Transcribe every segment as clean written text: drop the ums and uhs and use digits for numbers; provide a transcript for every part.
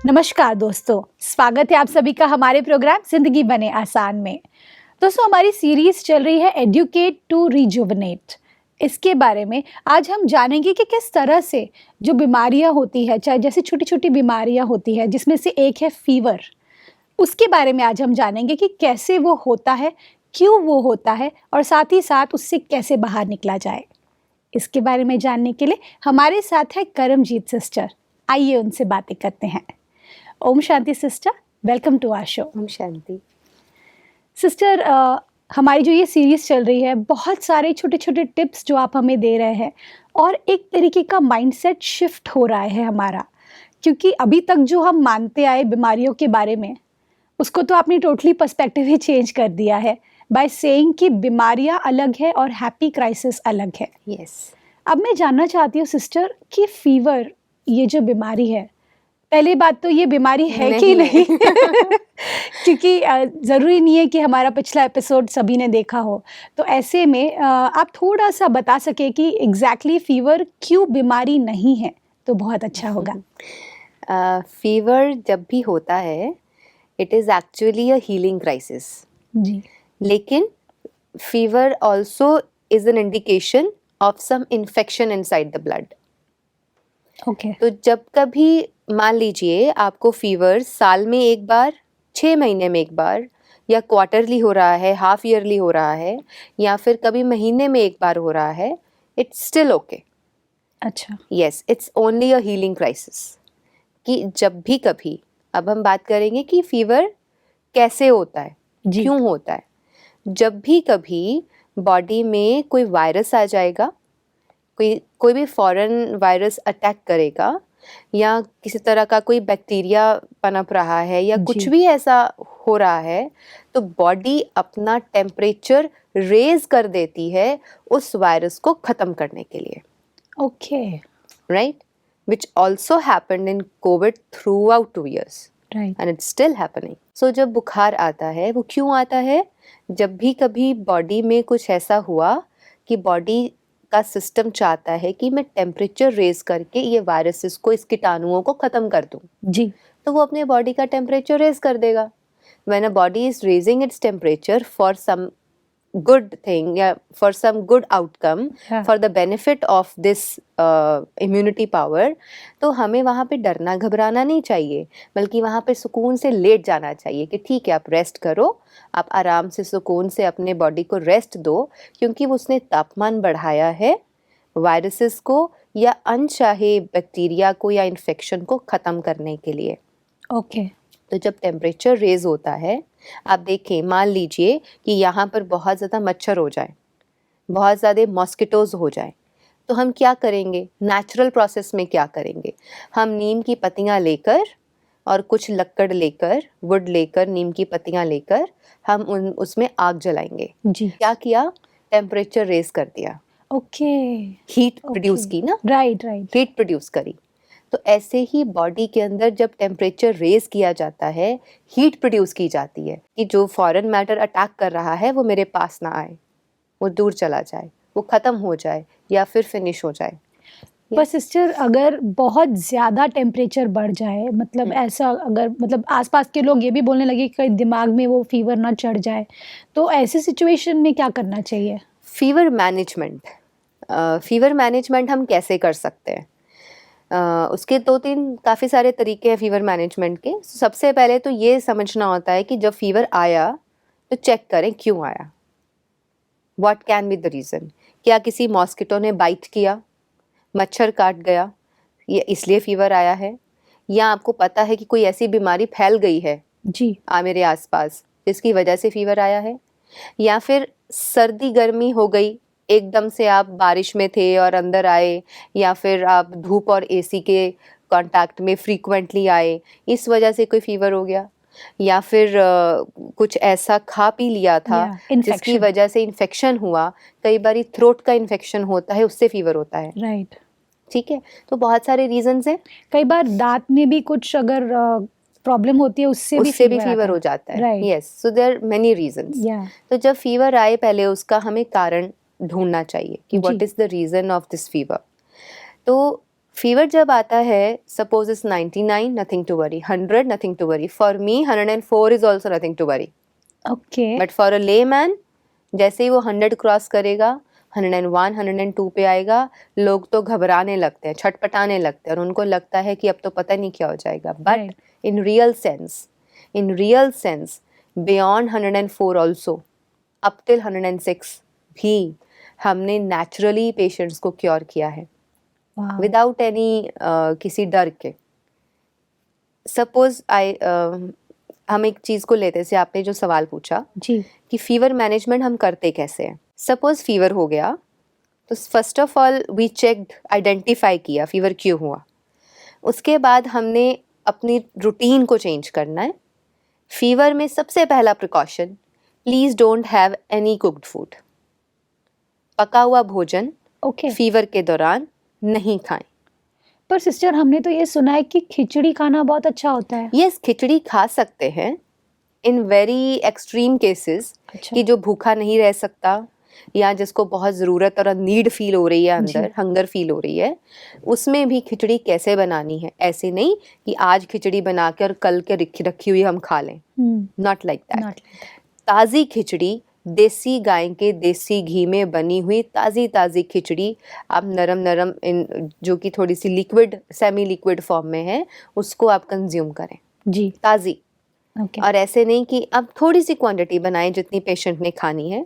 नमस्कार दोस्तों, स्वागत है आप सभी का हमारे प्रोग्राम जिंदगी बने आसान में। दोस्तों, हमारी सीरीज चल रही है एडुकेट टू रिजुवनेट। इसके बारे में आज हम जानेंगे कि किस तरह से जो बीमारियां होती है, चाहे जैसे छोटी छोटी बीमारियां होती है जिसमें से एक है फीवर, उसके बारे में आज हम जानेंगे कि कैसे वो होता है, क्यों वो होता है और साथ ही साथ उससे कैसे बाहर निकला जाए। इसके बारे में जानने के लिए हमारे साथ है करमजीत सिस्टर। आइए उनसे बातें करते हैं। ओम शांति sister, welcome to our show. ओम शांति। सिस्टर, हमारी जो ये सीरीज चल रही है, बहुत सारे छोटे छोटे टिप्स जो आप हमें दे रहे हैं और एक तरीके का माइंडसेट शिफ्ट हो रहा है हमारा, क्योंकि अभी तक जो हम मानते आए बीमारियों के बारे में, उसको तो आपने टोटली पर्सपेक्टिव ही चेंज कर दिया है बाय सेइंग कि बीमारियां अलग है और हैप्पी क्राइसिस अलग है। यस। अब मैं जानना चाहती हूँ सिस्टर कि फीवर, ये जो बीमारी है, पहली बात तो ये बीमारी है कि नहीं क्योंकि ज़रूरी नहीं है कि हमारा पिछला एपिसोड सभी ने देखा हो। तो ऐसे में आप थोड़ा सा बता सके कि एग्जैक्टली फीवर क्यों बीमारी नहीं है, तो बहुत अच्छा होगा। फीवर जब भी होता है, it is actually a healing crisis. जी। लेकिन fever also is an indication of some infection inside the blood. Okay. तो जब कभी मान लीजिए आपको फीवर साल में एक बार, 6 महीने में एक बार, या क्वार्टरली हो रहा है, हाफ ईयरली हो रहा है, या फिर कभी महीने में एक बार हो रहा है, इट्स स्टिल ओके। अच्छा। Yes, it's only a healing crisis. कि जब भी कभी, अब हम बात करेंगे कि फीवर कैसे होता है, जी। क्यों होता है। जब भी कभी बॉडी में कोई वायरस आ जाएगा, कोई भी फॉरेन वायरस अटैक करेगा, या किसी तरह का कोई बैक्टीरिया पनप रहा है, या कुछ जी। भी ऐसा हो रहा है, तो बॉडी अपना टेम्परेचर रेज कर देती है उस वायरस को ख़त्म करने के लिए। Okay. right? Which also happened in COVID throughout 2 years. Right. And it's still happening. So जब बुखार आता है, वो क्यों आता है? जब भी कभी बॉडी में कुछ ऐसा हुआ कि बॉडी का सिस्टम चाहता है कि मैं टेम्परेचर रेज करके ये वायरसेस को, इस कीटाणुओं को ख़त्म कर दूं, जी। तो वो अपने बॉडी का टेम्परेचर रेज कर देगा. When a body is raising its temperature for some good thing, yeah, for some good outcome, हाँ। for the benefit of this immunity power, तो हमें वहाँ पे डरना घबराना नहीं चाहिए, बल्कि वहाँ पे सुकून से लेट जाना चाहिए कि ठीक है, आप रेस्ट करो, आप आराम से सुकून से अपने बॉडी को रेस्ट दो, क्योंकि उसने तापमान बढ़ाया है वायरसेस को या अनचाहे बैक्टीरिया को या इन्फेक्शन को ख़त्म करने के लिए. ओके। तो जब टेम्परेचर रेज होता है, आप देखें, मान लीजिए कि यहाँ पर बहुत ज़्यादा मच्छर हो जाए, बहुत ज़्यादा मॉस्किटोज़ हो जाए, तो हम क्या करेंगे? नेचुरल प्रोसेस में क्या करेंगे? हम नीम की पत्तियाँ लेकर और कुछ लकड़ लेकर, वुड लेकर, नीम की पत्तियाँ लेकर हम उसमें आग जलाएंगे. जी। क्या किया? टेम्परेचर रेज कर दिया, ओके। हीट प्रोड्यूस की ना, राइट राइट। हीट प्रोड्यूस करी. तो ऐसे ही बॉडी के अंदर जब टेम्परेचर रेज किया जाता है, हीट प्रोड्यूस की जाती है कि जो फॉरेन मैटर अटैक कर रहा है वो मेरे पास ना आए, वो दूर चला जाए, वो ख़त्म हो जाए या फिर फिनिश हो जाए. पर सिस्टर, अगर बहुत ज़्यादा टेम्परेचर बढ़ जाए, मतलब ऐसा, अगर मतलब आसपास के लोग ये भी बोलने लगे कि कहीं दिमाग में वो फीवर ना चढ़ जाए, तो ऐसी सिचुएशन में क्या करना चाहिए? फीवर मैनेजमेंट हम कैसे कर सकते हैं? उसके 2-3 काफ़ी सारे तरीके हैं फीवर मैनेजमेंट के. सबसे पहले तो ये समझना होता है कि जब फीवर आया तो चेक करें क्यों आया. What can be the reason? क्या किसी मॉस्किटो ने बाइट किया, मच्छर काट गया, ये इसलिए फीवर आया है? या आपको पता है कि कोई ऐसी बीमारी फैल गई है जी। मेरे आसपास जिसकी वजह से फीवर आया है? या फिर सर्दी गर्मी हो गई, एकदम से आप बारिश में थे और अंदर आए, या फिर आप धूप और एसी के कांटेक्ट में फ्रीक्वेंटली आए, इस वजह से कोई फीवर हो गया? या फिर कुछ ऐसा खा पी लिया था जिसकी इन्फेक्शन। वजह से इन्फेक्शन हुआ. कई बार थ्रोट का इन्फेक्शन होता है, उससे फीवर होता है. राइट। ठीक है, तो बहुत सारे रीजंस हैं. कई बार दांत में भी कुछ अगर प्रॉब्लम होती है, उससे भी फीवर हो जाता है. Right. Yes, so there many reasons. Yeah. तो जब फीवर आए, पहले उसका हमें कारण ढूंढना चाहिए कि what is the reason of this fever. तो फीवर जब आता है, suppose is 99, nothing to worry, 100, nothing to worry, for me 104 is also nothing to worry, okay. But for a lay man जैसे ही वो 100 क्रॉस करेगा, 101, 102 पे आएगा, लोग तो घबराने लगते हैं, छटपटाने लगते हैं और उनको लगता है कि अब तो पता नहीं क्या हो जाएगा। But Right. In real sense beyond 104 also, up till 106 भी हमने नेचुरली पेशेंट्स को क्योर किया है Wow. विदाउट एनी किसी डर के। सपोज हम एक चीज़ को लेते हैं, जैसे आपने जो सवाल पूछा जी। कि फीवर मैनेजमेंट हम करते कैसे हैं। सपोज फीवर हो गया तो first of all we checked, identify किया फीवर क्यों हुआ। उसके बाद हमने अपनी रूटीन को चेंज करना है। फीवर में सबसे पहला precaution, please don't have any cooked food. पका हुआ भोजन ओके। फीवर के दौरान नहीं खाएं। पर सिस्टर हमने तो ये सुना है कि खिचड़ी खाना बहुत अच्छा होता है। यस, खिचड़ी खा सकते हैं इन वेरी एक्सट्रीम केसेस, अच्छा। कि जो भूखा नहीं रह सकता या जिसको बहुत ज़रूरत और नीड फील हो रही है, अंदर हंगर फील हो रही है, उसमें भी खिचड़ी कैसे बनानी है। ऐसे नहीं कि आज खिचड़ी बना के और कल के रखी हुई हम खा लें, नॉट लाइक दैट। ताज़ी खिचड़ी, देसी गाय के देसी घी में बनी हुई ताज़ी खिचड़ी आप नरम नरम जो कि थोड़ी सी लिक्विड, सेमी लिक्विड फॉर्म में है, उसको आप कंज्यूम करें जी। ताज़ी। ओके। और ऐसे नहीं कि आप थोड़ी सी क्वांटिटी बनाएं, जितनी पेशेंट ने खानी है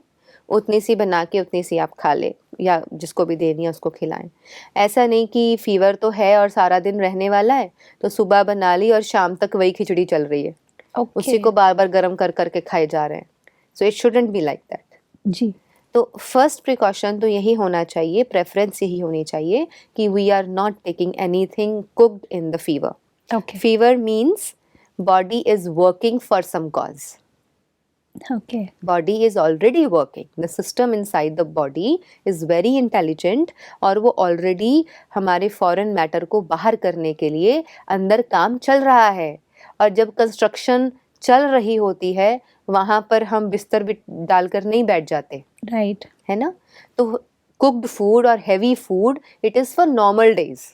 उतनी सी बना के उतनी सी आप खा ले, या जिसको भी देनी है उसको खिलाएं। ऐसा नहीं कि फीवर तो है और सारा दिन रहने वाला है तो सुबह बना ली और शाम तक वही खिचड़ी चल रही है, उसी को बार बार गर्म कर करके खाए जा रहे हैं। So it shouldn't be like that. जी। तो फर्स्ट प्रिकॉशन तो यही होना चाहिए, प्रेफरेंस यही होनी चाहिए कि we are not taking anything cooked in the fever. Okay. Fever means body is working for some cause. Okay. Body is already working. The system inside the body is very intelligent और वो already हमारे foreign matter को बाहर करने के लिए अंदर काम चल रहा है। और जब कंस्ट्रक्शन चल रही होती है वहाँ पर हम बिस्तर भी डालकर नहीं बैठ जाते, राइट। है ना। तो cooked food और heavy food, it is for normal days.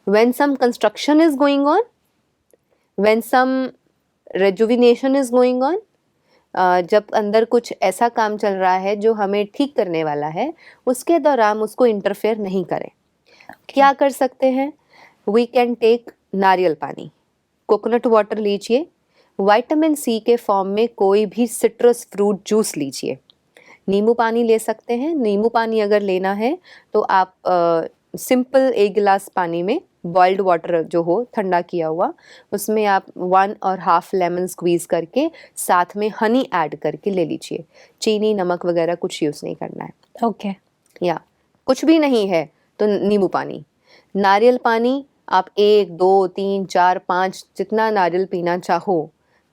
When some construction is going on, when some rejuvenation is going on, जब अंदर कुछ ऐसा काम चल रहा है जो हमें ठीक करने वाला है, उसके दौरान उसको इंटरफेयर नहीं करें। क्या कर सकते हैं? वी कैन टेक नारियल पानी, कोकोनट वाटर लीजिए, विटामिन सी के फॉर्म में कोई भी सिट्रस फ्रूट जूस लीजिए, नींबू पानी ले सकते हैं। नींबू पानी अगर लेना है तो आप सिंपल 1 गिलास पानी में बॉइल्ड वाटर जो हो ठंडा किया हुआ, उसमें आप 1.5 लेमन स्क्वीज़ करके साथ में हनी ऐड करके ले लीजिए। चीनी नमक वगैरह कुछ यूज़ नहीं करना है। ओके। या कुछ भी नहीं है तो नींबू पानी। नारियल पानी आप 1, 2, 3, 4, 5 जितना नारियल पीना चाहो,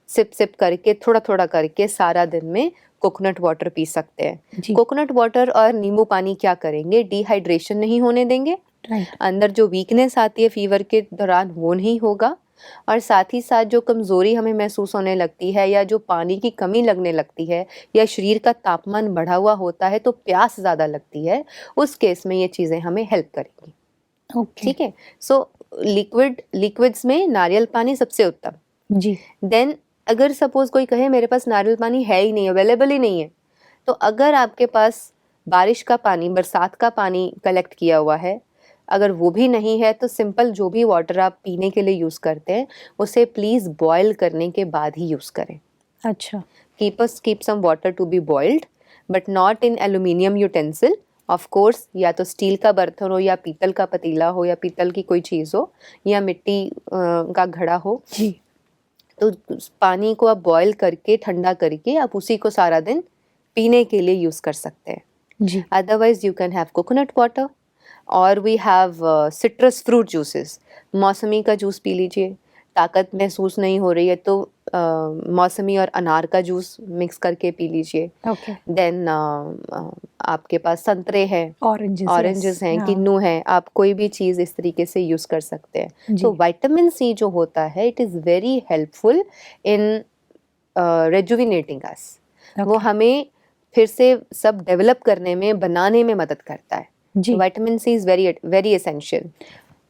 सिप सिप करके थोड़ा थोड़ा करके सारा दिन में कोकोनट वाटर पी सकते हैं। कोकोनट वाटर और नींबू पानी क्या करेंगे? डिहाइड्रेशन नहीं होने देंगे, अंदर जो वीकनेस आती है फीवर के दौरान वो नहीं होगा, और साथ ही साथ जो कमज़ोरी हमें महसूस होने लगती है या जो पानी की कमी लगने लगती है या शरीर का तापमान बढ़ा हुआ होता है तो प्यास ज़्यादा लगती है, उस केस में ये चीज़ें हमें हेल्प करेंगी। ठीक है। सो लिक्विड्स में नारियल पानी सबसे उत्तम। जी। देन अगर सपोज कोई कहे मेरे पास नारियल पानी है ही नहीं, अवेलेबल ही नहीं है, तो अगर आपके पास बारिश का पानी, बरसात का पानी कलेक्ट किया हुआ है, अगर वो भी नहीं है तो सिंपल जो भी वाटर आप पीने के लिए यूज़ करते हैं उसे प्लीज़ बॉयल करने के बाद ही यूज़ करें। अच्छा। Keep some water to be boiled but not in aluminium utensil. Of course या तो स्टील का बर्तन हो या पीतल का पतीला हो या पीतल की कोई चीज़ हो या मिट्टी का घड़ा हो। जी। तो पानी को आप बॉयल करके ठंडा करके आप उसी को सारा दिन पीने के लिए यूज़ कर सकते हैं। जी। Otherwise you can have coconut water और we have citrus fruit juices. मौसमी का जूस पी लीजिए, ताकत महसूस नहीं हो रही है तो मौसमी और अनार का जूस मिक्स करके पी लीजिए। ओके। देन आपके पास संतरे हैं, ऑरेंजेस हैं, किन्नू हैं, आप कोई भी चीज़ इस तरीके से यूज़ कर सकते हैं। तो विटामिन सी जो होता है it is very helpful in rejuvenating us. वो हमें फिर से सब डेवलप करने में, बनाने में मदद करता है। Vitamin C is very very essential.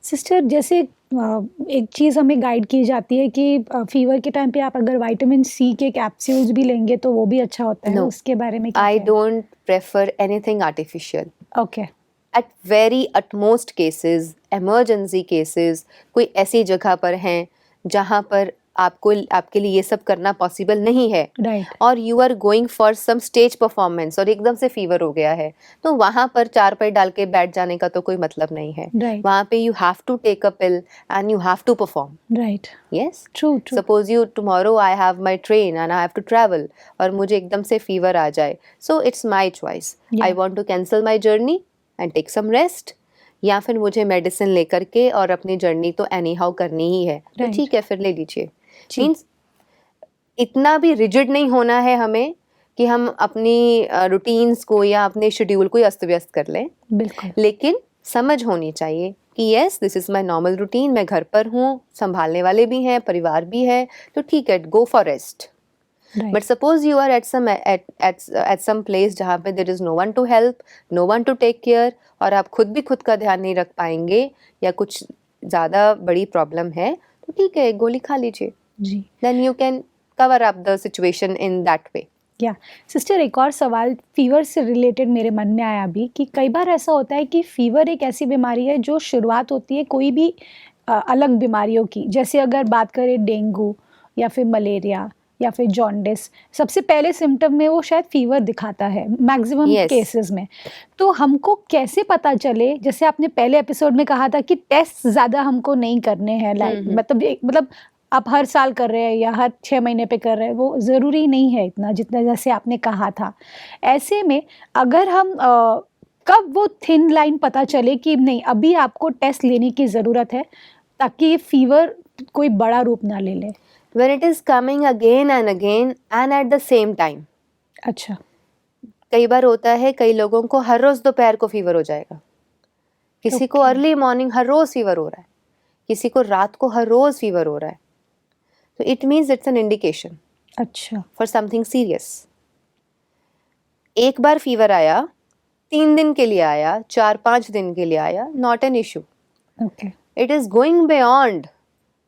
Sister जैसे एक चीज़ हमें गाइड की जाती है कि फीवर के टाइम पे आप अगर विटामिन सी के कैप्सूल्स भी लेंगे तो वो भी अच्छा होता है, No. उसके बारे में क्या I कहें? don't prefer anything artificial. Okay, At very utmost cases, emergency cases, कोई ऐसी जगह पर हैं जहाँ पर आपको आपके लिए ये सब करना पॉसिबल नहीं है राइट, और you are going for some stage performance और एकदम से फीवर हो गया है, तो वहाँ पर चारपाई डाल के बैठ जाने का तो कोई मतलब नहीं है. राइट, वहाँ पे you have to take a pill and you have to perform. Right, yes, true, true, suppose you tomorrow I have my train and I have to travel और मुझे एकदम से फीवर आ जाए, so it's my choice. I want to cancel my journey and take some rest, या फिर मुझे medicine लेकर के और अपनी जर्नी तो एनी हाउ करनी ही है, तो Right. ठीक है फिर ले लीजिए. जी. मीन्स इतना भी रिजिड नहीं होना है हमें कि हम अपनी रूटीन्स को या अपने शेड्यूल को अस्त व्यस्त कर लें, बिल्कुल, लेकिन समझ होनी चाहिए कि yes this is my normal routine, मैं घर पर हूँ, संभालने वाले भी हैं, परिवार भी है, तो ठीक है, go for rest. Right, But suppose you are at some place जहाँ पे there is no one to help, no one to take care, और आप खुद भी खुद का ध्यान नहीं रख पाएंगे या कुछ ज़्यादा बड़ी प्रॉब्लम है, तो ठीक है, गोली खा लीजिए. जी. Then you can cover up the situation in that way. या सिस्टर एक और सवाल फीवर से रिलेटेड मेरे मन में आया अभी कि कई बार ऐसा होता है कि फीवर एक ऐसी बीमारी है जो शुरुआत होती है कोई भी अलग बीमारियों की, जैसे अगर बात करें डेंगू या फिर मलेरिया या फिर जॉन्डिस, सबसे पहले सिम्टम में वो शायद फीवर दिखाता है मैक्सिमम Yes. केसेस में. तो हमको कैसे पता चले, जैसे आपने पहले एपिसोड में कहा था कि टेस्ट ज़्यादा हमको नहीं करने हैं, लाइक मतलब आप हर साल कर रहे हैं या हर 6 महीने पे कर रहे हैं, वो ज़रूरी नहीं है इतना जितना जैसे आपने कहा था. ऐसे में अगर हम कब वो थिन लाइन पता चले कि नहीं अभी आपको टेस्ट लेने की ज़रूरत है ताकि ये फीवर कोई बड़ा रूप ना ले ले. When it is coming again and at the same time. अच्छा, कई बार होता है कई लोगों को हर रोज़ दोपहर को फीवर हो जाएगा, किसी को Okay. अर्ली मॉर्निंग हर रोज़ फीवर हो रहा है, किसी को रात को हर रोज़ फीवर हो रहा है, तो it means it's an indication अच्छा, फॉर समथिंग सीरियस. एक बार फीवर आया, 3 दिन के लिए आया, 4-5 दिन के लिए आया, not an issue. Okay, it is going beyond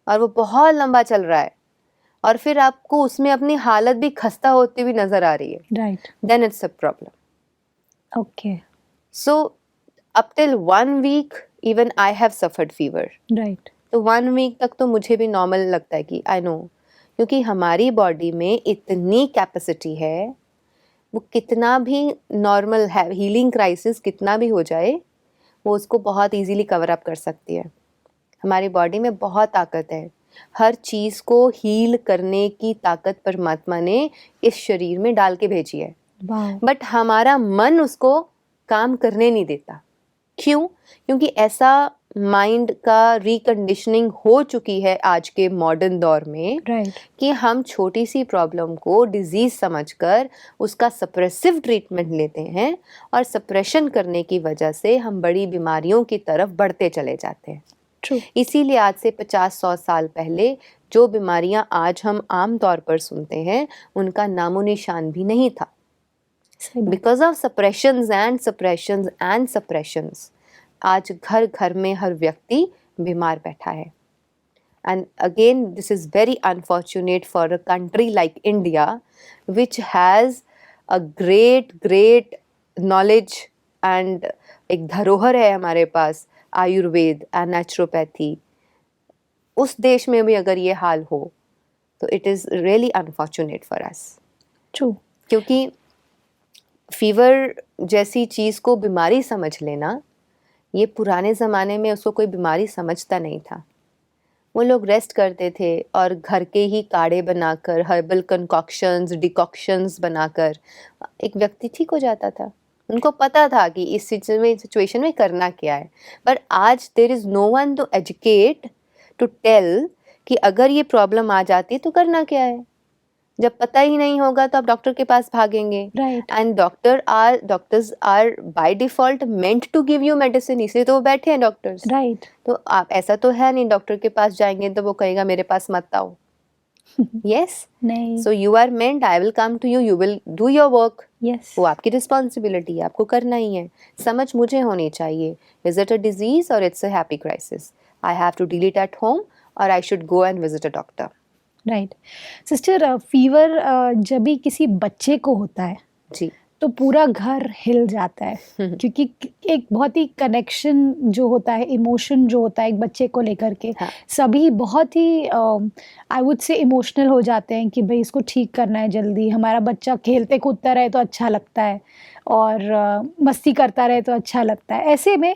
और वो बहुत लंबा चल रहा है और फिर आपको उसमें अपनी हालत भी खस्ता होती हुई नज़र आ रही है, right, then it's a problem. Okay, So up till 1 week even I have suffered fever. Right, तो 1 week तक तो मुझे भी नॉर्मल लगता है कि आई नो, क्योंकि हमारी बॉडी में इतनी कैपेसिटी है, वो कितना भी नॉर्मल है हीलिंग क्राइसिस कितना भी हो जाए, वो उसको बहुत इजीली कवर अप कर सकती है. हमारी बॉडी में बहुत ताकत है, हर चीज़ को हील करने की ताकत परमात्मा ने इस शरीर में डाल के भेजी है, वाओ, बट हमारा मन उसको काम करने नहीं देता. क्यों? क्योंकि ऐसा माइंड का रिकंडीशनिंग हो चुकी है आज के मॉडर्न दौर में राइट, कि हम छोटी सी प्रॉब्लम को डिजीज़ समझकर उसका सप्रेसिव ट्रीटमेंट लेते हैं और सप्रेशन करने की वजह से हम बड़ी बीमारियों की तरफ बढ़ते चले जाते हैं. ट्रू, इसीलिए आज से 50-100 साल पहले जो बीमारियां आज हम आम तौर पर सुनते हैं उनका नामो निशान भी नहीं था. सही बात, बिकॉज ऑफ सप्रेशंस एंड सप्रेशंस आज घर घर में हर व्यक्ति बीमार बैठा है. And again this is very unfortunate for a country like India which has a great knowledge and एक धरोहर है हमारे पास आयुर्वेद एंड नेचुरोपैथी. उस देश में भी अगर ये हाल हो तो it is really unfortunate for us. True, क्योंकि फीवर जैसी चीज़ को बीमारी समझ लेना, ये पुराने ज़माने में उसको कोई बीमारी समझता नहीं था. वो लोग रेस्ट करते थे और घर के ही काढ़े बनाकर हर्बल कंकॉक्शंस डिकॉक्शंस बनाकर एक व्यक्ति ठीक हो जाता था. उनको पता था कि इस सिचुएशन में करना क्या है. पर आज there is no one to educate to tell कि अगर ये प्रॉब्लम आ जाती है तो करना क्या है. जब पता ही नहीं होगा तो आप डॉक्टर के पास भागेंगे. Right, and doctors are by default meant to give you medicine, इसलिए तो वो बैठे हैं डॉक्टर्स. राइट, तो आप ऐसा तो है नहीं डॉक्टर के पास जाएंगे तो वो कहेगा मेरे पास मत आओ. यस, नहीं, so you are meant, I will come to you, you will do your work, yes, वो आपकी रिस्पॉन्सिबिलिटी है, आपको करना ही है। समझ मुझे होनी चाहिए, इज इट अ डिजीज और it's a happy crisis, I have to deal it at home और I should go and visit a doctor. Right. Sister, fever जब भी किसी बच्चे को होता है जी। तो पूरा घर हिल जाता है, क्योंकि एक बहुत ही कनेक्शन जो होता है, इमोशन जो होता है एक बच्चे को लेकर के, हाँ। सभी बहुत ही आई वुड से इमोशनल हो जाते हैं कि भाई इसको ठीक करना है जल्दी, हमारा बच्चा खेलते कूदता रहे तो अच्छा लगता है, और मस्ती करता रहे तो अच्छा लगता है। ऐसे में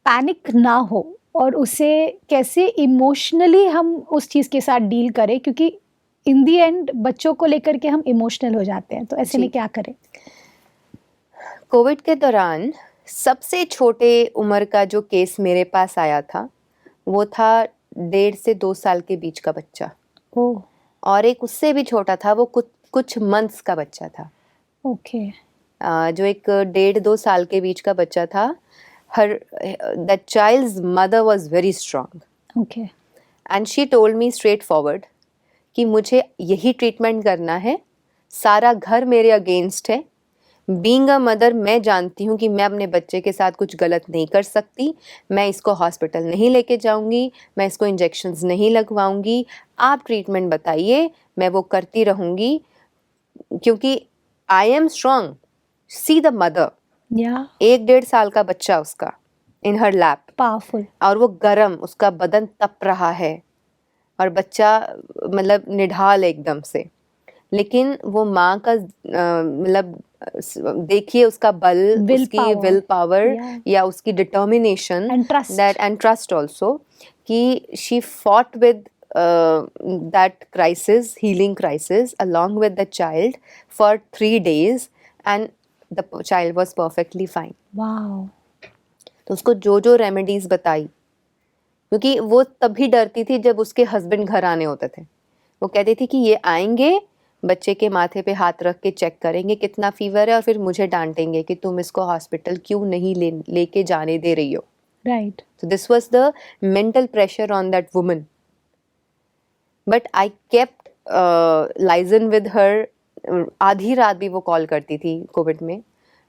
पैनिक ना हो और उसे कैसे इमोशनली हम उस चीज़ के साथ डील करें, क्योंकि इन दी एंड बच्चों को लेकर के हम इमोशनल हो जाते हैं, तो ऐसे में जी। क्या करें? कोविड के दौरान सबसे छोटे उम्र का जो केस मेरे पास आया था, वो था 1.5 से 2 साल के बीच का बच्चा, ओह! और एक उससे भी छोटा था, वो कुछ मंथ्स का बच्चा था। ओके, जो एक 1.5-2 साल के बीच का बच्चा था, her that child's mother was very strong okay, and she told me straightforward कि मुझे यही ट्रीटमेंट करना है, सारा घर मेरे अगेंस्ट है। बीइंग अ मदर मैं जानती हूँ कि मैं अपने बच्चे के साथ कुछ गलत नहीं कर सकती, मैं इसको हॉस्पिटल नहीं लेके जाऊँगी, मैं इसको इंजेक्शंस नहीं लगवाऊँगी, आप ट्रीटमेंट बताइए, मैं वो करती रहूँगी, क्योंकि I am strong. See the mother, या 1-1.5 साल का बच्चा उसका इन हर लैप, पावरफुल, और वो गरम, उसका बदन तप रहा है और बच्चा मतलब निढाल एकदम से, लेकिन वो माँ का मतलब देखिए उसका बल, विल उसकी पावर, विल पावर या या उसकी determination, and trust, that and trust also, कि she fought with that crisis, healing crisis, along with the child for 3 days, and the child was perfectly fine. Wow! तो उसको जो जो remedies बताई, क्योंकि वो तभी डरती थी जब उसके हस्बैंड घर आने होते थे। वो कहती थी कि ये आएंगे, बच्चे के माथे पे हाथ रख के चेक करेंगे कितना फीवर है, और फिर मुझे डांटेंगे कि तुम इसको हॉस्पिटल क्यों नहीं लेके जाने दे रही हो। Right, So this was the mental pressure on that woman. But I kept liaison with her. आधी रात भी वो कॉल करती थी कोविड में,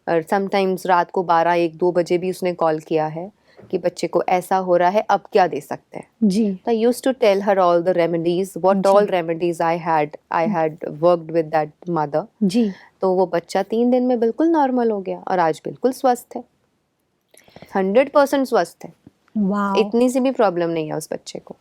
और समटाइम्स रात को 12-1-2 बजे भी उसने कॉल किया है कि बच्चे को ऐसा हो रहा है, अब क्या दे सकते हैं। जी, So I used to tell her all the remedies, what ji, all remedies I had worked with that mother. जी, तो वो बच्चा 3 दिन में बिल्कुल नॉर्मल हो गया और आज बिल्कुल स्वस्थ है, 100% स्वस्थ है। वाओ! इतनी सी भी प्रॉब्लम नहीं है उस बच्चे को।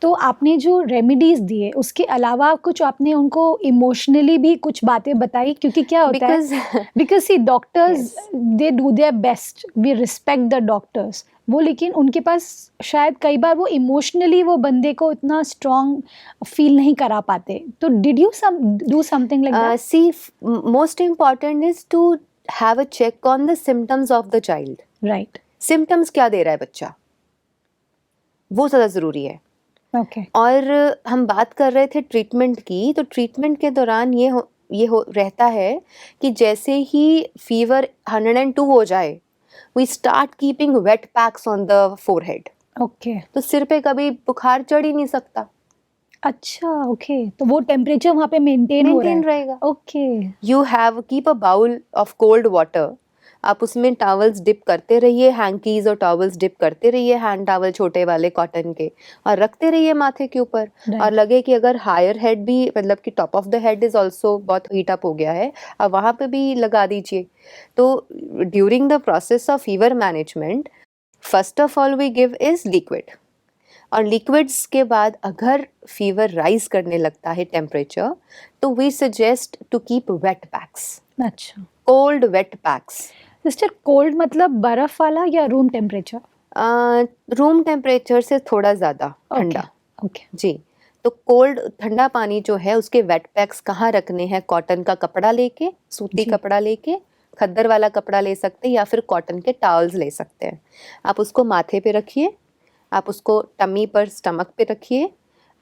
तो आपने जो रेमेडीज दिए उसके अलावा कुछ आपने उनको इमोशनली भी कुछ बातें बताई, क्योंकि क्या होता है, Because because see doctors Yes. They do their best, we respect the doctors, वो लेकिन उनके पास शायद कई बार वो इमोशनली वो बंदे को इतना स्ट्रांग फील नहीं करा पाते, तो did you do something like that? see, most important is to have a check on the symptoms of the child. Right, Symptoms क्या दे रहा है बच्चा, वो ज़्यादा ज़रूरी है। ओके, और हम बात कर रहे थे ट्रीटमेंट की, तो ट्रीटमेंट के दौरान ये हो रहता है कि जैसे ही फीवर 102 हो जाए, we start keeping wet packs on the forehead. Okay, तो सिर पे कभी बुखार चढ़ ही नहीं सकता, अच्छा, ओके, तो वो टेम्परेचर वहाँ पे मेंटेन हो रहा मेंटेन है, रहेगा। Okay, you have keep a bowl of cold water, आप उसमें टॉवल्स डिप करते रहिए, हैंकीज और टॉवल्स डिप करते रहिए, हैंड टॉवल छोटे वाले कॉटन के, और रखते रहिए माथे के ऊपर। और राइट, लगे कि अगर हायर हेड भी, मतलब कि top of the head is also बहुत हीट अप हो गया है, अब वहाँ पे भी लगा दीजिए। तो during the process of fever management, first of all we give is liquid, और लिक्विड्स के बाद अगर फीवर राइज करने लगता है टेम्परेचर, तो we suggest to keep wet packs, अच्छा। Cold wet packs. Sister, cold मतलब बर्फ वाला या रूम टेम्परेचर? रूम टेम्परेचर से थोड़ा ज़्यादा ठंडा। ओके, जी। तो कोल्ड ठंडा पानी जो है उसके वेट पैक्स कहाँ रखने हैं, कॉटन का कपड़ा लेके, सूती जी। कपड़ा लेके, खद्दर वाला कपड़ा ले सकते हैं या फिर कॉटन के टॉवल्स ले सकते हैं। आप उसको माथे पे रखिए, आप उसको टमी पर, स्टमक पे रखिए,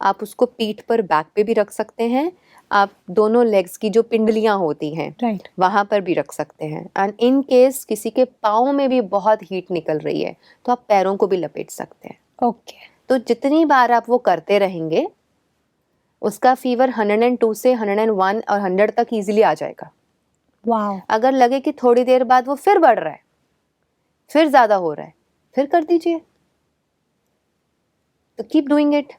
आप उसको पीठ पर, बैक पे भी रख सकते हैं, आप दोनों लेग्स की जो पिंडलियाँ होती हैं राइट, वहाँ पर भी रख सकते हैं। एंड इन केस किसी के पाँव में भी बहुत हीट निकल रही है तो आप पैरों को भी लपेट सकते हैं। ओके, तो जितनी बार आप वो करते रहेंगे, उसका फीवर 102 से 101 और 100 तक इजीली आ जाएगा। वाओ, अगर लगे कि थोड़ी देर बाद वो फिर बढ़ रहा है, फिर ज्यादा हो रहा है, फिर कर दीजिए, तो कीप डूइंग इट।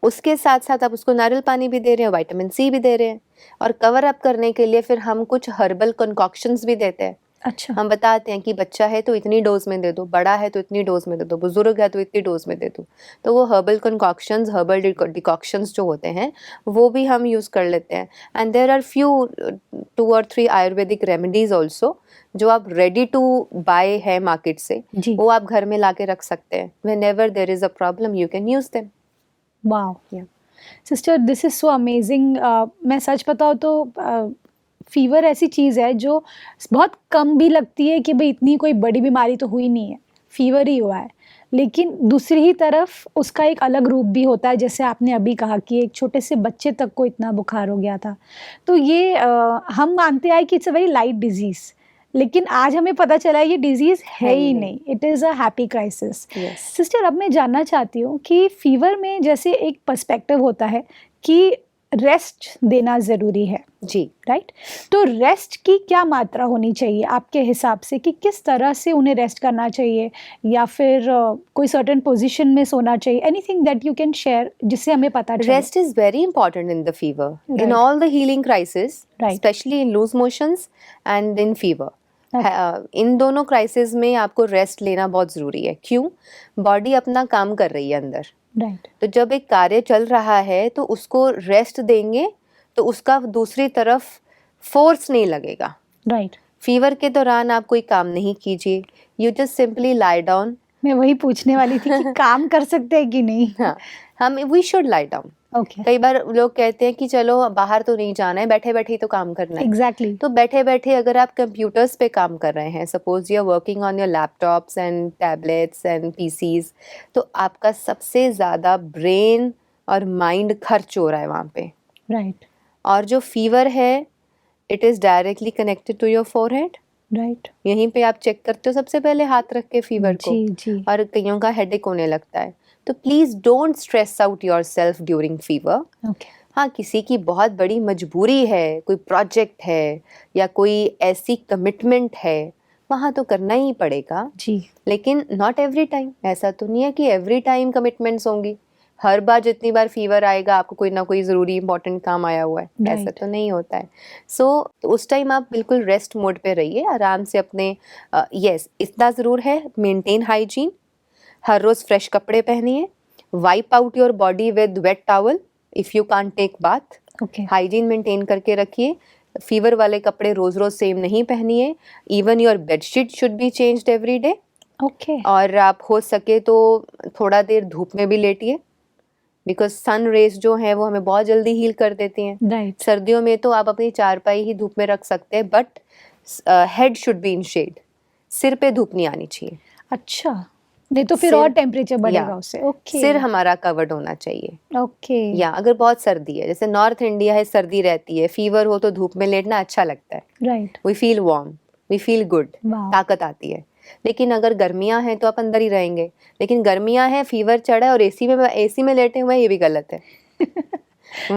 उसके साथ साथ आप उसको नारियल पानी भी दे रहे हैं, विटामिन सी भी दे रहे हैं, और कवर अप करने के लिए फिर हम कुछ हर्बल कंकॉक्शंस भी देते हैं। अच्छा, हम बताते हैं कि बच्चा है तो इतनी डोज में दे दो, बड़ा है तो इतनी डोज में दे दो, बुजुर्ग है तो इतनी डोज में दे दो। तो वो हर्बल कंकॉक्शंस, हर्बल डिकॉक्शंस जो होते हैं वो भी हम यूज़ कर लेते हैं। And there are few 2 or 3 Ayurvedic remedies also जो आप रेडी टू बाय है मार्केट से, जी, वो आप घर में ला के रख सकते हैं। Whenever there is a problem you can use them. Wow. Yeah. Sister this is so amazing. मैं सच बताऊँ तो फीवर ऐसी चीज़ है जो बहुत कम भी लगती है कि भाई इतनी कोई बड़ी बीमारी तो हुई नहीं है, फीवर ही हुआ है। लेकिन दूसरी ही तरफ उसका एक अलग रूप भी होता है, जैसे आपने अभी कहा कि एक छोटे से बच्चे तक को इतना बुखार हो गया था। तो ये हम मानते आए कि it's a very light disease, लेकिन आज हमें पता चला ये डिजीज़ है है ही ही नहीं, it is a happy crisis. Yes. Sister, अब मैं जानना चाहती हूँ कि फीवर में जैसे एक पर्सपेक्टिव होता है कि रेस्ट देना ज़रूरी है, जी। राइट? तो रेस्ट की क्या मात्रा होनी चाहिए आपके हिसाब से, कि किस तरह से उन्हें रेस्ट करना चाहिए, या फिर कोई सर्टेन पोजीशन में सोना चाहिए? Anything that you can share जिससे हमें पता चले। Rest is very important in the fever, in Right. all the healing crisis, Right. especially in loose motions and in fever. Okay. इन दोनों क्राइसिस में आपको रेस्ट लेना बहुत ज़रूरी है। क्यों? बॉडी अपना काम कर रही है अंदर, राइट, तो जब एक कार्य चल रहा है तो उसको रेस्ट देंगे तो उसका दूसरी तरफ फोर्स नहीं लगेगा। राइट। फीवर के दौरान आप कोई काम नहीं कीजिए, you just simply lie down. मैं वही पूछने वाली थी कि काम कर सकते हैं कि नहीं? हाँ, हम we should lie down. Okay, कई बार लोग कहते हैं कि चलो बाहर तो नहीं जाना है, बैठे बैठे ही तो काम करना है। एग्जैक्टली। तो बैठे बैठे अगर आप कंप्यूटर्स पे काम कर रहे हैं, suppose you are working on your laptops and tablets and PCs, तो आपका सबसे ज़्यादा ब्रेन और माइंड खर्च हो रहा है वहाँ पे। राइट, और जो फीवर है, it is directly connected to your forehead. Right. यहीं पे आप चेक करते हो सबसे पहले हाथ रख के फीवर को, जी, जी। और कईयों का हेडेक होने लगता है। तो please don't stress out your self during fever. Okay, हाँ, किसी की बहुत बड़ी मजबूरी है, कोई प्रोजेक्ट है या कोई ऐसी कमिटमेंट है, वहाँ तो करना ही पड़ेगा। जी, लेकिन नॉट एवरी टाइम, ऐसा तो नहीं है कि एवरी टाइम कमिटमेंट्स होंगी। हर बार जितनी बार फीवर आएगा आपको कोई ना कोई ज़रूरी इंपॉर्टेंट काम आया हुआ है, ऐसा राइट। तो नहीं होता है। सो उस टाइम आप बिल्कुल रेस्ट मोड पे रहिए, आराम से अपने यस, इतना ज़रूर है, मेंटेन हाइजीन, हर रोज़ फ्रेश कपड़े पहनिए, wipe out your body with wet towel if you can't take bath. Okay, hygiene maintain करके रखिए। फीवर वाले कपड़े रोज़ रोज़ सेम नहीं पहनिए। Even your bedsheet should be changed every day. Okay. और आप हो सके तो थोड़ा देर धूप में भी लेटिए, बिकॉज सन रेज जो है वो हमें बहुत जल्दी हील कर देती हैं। राइट, सर्दियों में तो आप अपनी चारपाई ही धूप में रख सकते हैं, but head should be in shade. सिर पे धूप नहीं आनी चाहिए। अच्छा, नहीं तो फिर सिर- और टेम्परेचर बढ़ेगा या, उससे। ओके, सिर हमारा कवर्ड होना चाहिए। ओके, या अगर बहुत सर्दी है, जैसे नॉर्थ इंडिया है, सर्दी रहती है, फीवर हो तो धूप में लेटना अच्छा लगता है। Right, we feel warm, we feel good, वाह, ताकत आती है। लेकिन अगर गर्मियां हैं तो आप अंदर ही रहेंगे। लेकिन गर्मियां हैं, फीवर चढ़ा है और एसी में लेटे हुए हैं, ये भी गलत है।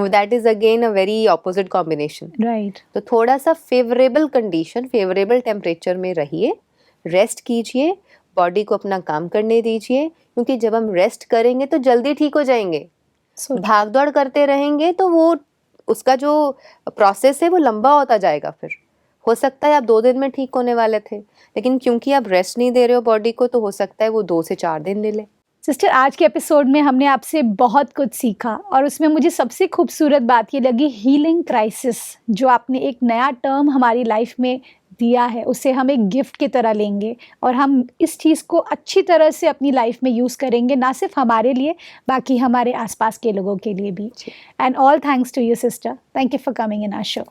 That is again a very opposite combination. Right, तो थोड़ा सा फेवरेबल कंडीशन, फेवरेबल टेम्परेचर में रहिए, रेस्ट कीजिए, बॉडी को अपना काम करने दीजिए, क्योंकि जब हम रेस्ट करेंगे तो जल्दी ठीक हो जाएंगे। सो भाग दौड़ करते रहेंगे तो वो उसका जो प्रोसेस है वो लंबा होता जाएगा। फिर हो सकता है आप 2 दिन में ठीक होने वाले थे, लेकिन क्योंकि आप रेस्ट नहीं दे रहे हो बॉडी को, तो हो सकता है वो 2 से 4 दिन ले ले। सिस्टर, आज के एपिसोड में हमने आपसे बहुत कुछ सीखा, और उसमें मुझे सबसे खूबसूरत बात ये लगी, हीलिंग क्राइसिस, जो आपने एक नया टर्म हमारी लाइफ में दिया है, उसे हम एक गिफ्ट की तरह लेंगे और हम इस चीज़ को अच्छी तरह से अपनी लाइफ में यूज़ करेंगे, ना सिर्फ हमारे लिए, बाकी हमारे आसपास के लोगों के लिए भी। And all thanks to you sister, thank you for coming in our show.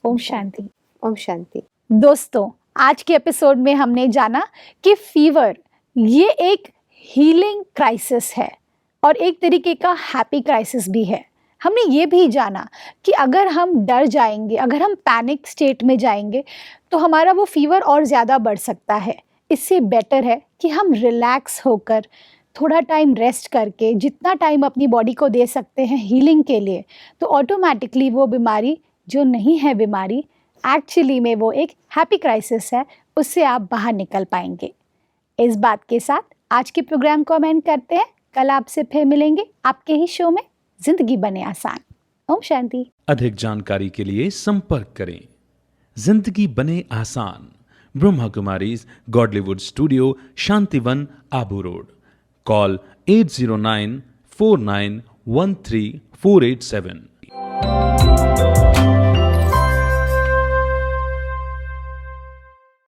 ओम शांति। ओम शांति। दोस्तों, आज के एपिसोड में हमने जाना कि फीवर ये एक हीलिंग क्राइसिस है और एक तरीके का हैप्पी क्राइसिस भी है। हमने ये भी जाना कि अगर हम डर जाएंगे, अगर हम पैनिक स्टेट में जाएंगे, तो हमारा वो फीवर और ज़्यादा बढ़ सकता है। इससे बेटर है कि हम रिलैक्स होकर थोड़ा टाइम रेस्ट करके, जितना टाइम अपनी बॉडी को दे सकते हैं हीलिंग के लिए, तो ऑटोमेटिकली वो बीमारी जो नहीं है बीमारी, एक्चुअली में वो एक हैप्पी क्राइसिस है, उससे आप बाहर निकल पाएंगे। इस बात के साथ आज के प्रोग्राम को हम एंड करते हैं। कल आपसे फिर मिलेंगे आपके ही शो में जिंदगी बने आसान। ओम शांति। अधिक जानकारी के लिए संपर्क करें जिंदगी बने आसान, Brahma Kumaris Godlywood studio, Shantivan, Abu road. Call 80949134887।